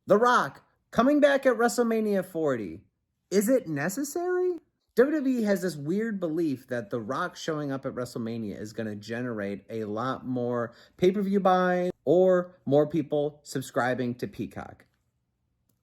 The Rock coming back at WrestleMania 40. Is it necessary? WWE has this weird belief that The Rock showing up at WrestleMania is going to generate a lot more pay-per-view buys or more people subscribing to Peacock.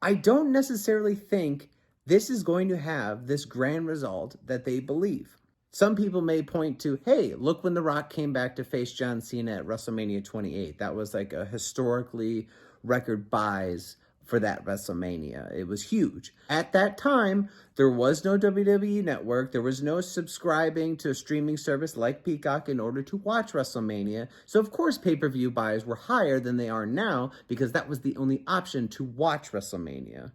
I don't necessarily think this is going to have this grand result that they believe. Some people may point to, hey, look when The Rock came back to face John Cena at WrestleMania 28. That was like a historically record buys for that WrestleMania. It was huge. At that time, there was no WWE Network. There was no subscribing to a streaming service like Peacock in order to watch WrestleMania. So, of course, pay-per-view buys were higher than they are now because that was the only option to watch WrestleMania.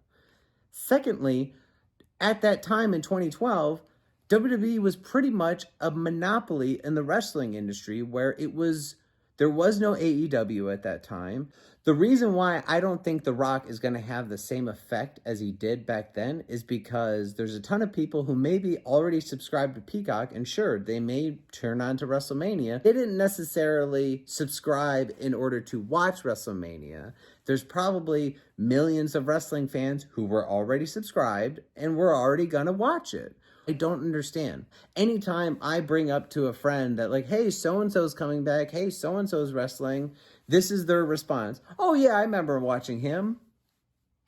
Secondly, at that time in 2012, WWE was pretty much a monopoly in the wrestling industry where there was no AEW at that time. The reason why I don't think The Rock is going to have the same effect as he did back then is because there's a ton of people who maybe already subscribed to Peacock, and sure, they may turn on to WrestleMania. They didn't necessarily subscribe in order to watch WrestleMania. There's probably millions of wrestling fans who were already subscribed and were already going to watch it. I don't understand. Anytime I bring up to a friend that like, hey, so-and-so's coming back, hey, so-and-so's wrestling, this is their response. Oh yeah, I remember watching him.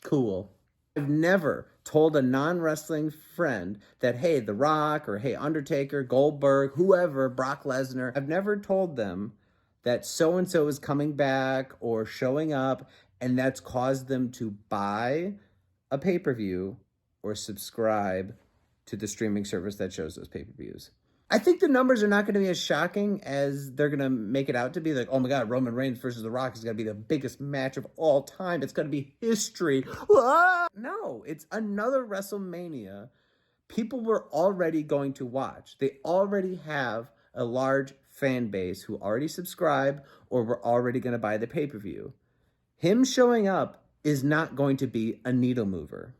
Cool. I've never told a non-wrestling friend that, hey, The Rock or hey, Undertaker, Goldberg, whoever, Brock Lesnar, I've never told them that so-and-so is coming back or showing up and that's caused them to buy a pay-per-view or subscribe to the streaming service that shows those pay-per-views. I think the numbers are not going to be as shocking as they're going to make it out to be. Like, oh my God, Roman Reigns versus The Rock is going to be the biggest match of all time. It's going to be history. No, it's another WrestleMania people were already going to watch. They already have a large fan base who already subscribe or were already going to buy the pay-per-view. Him showing up is not going to be a needle mover.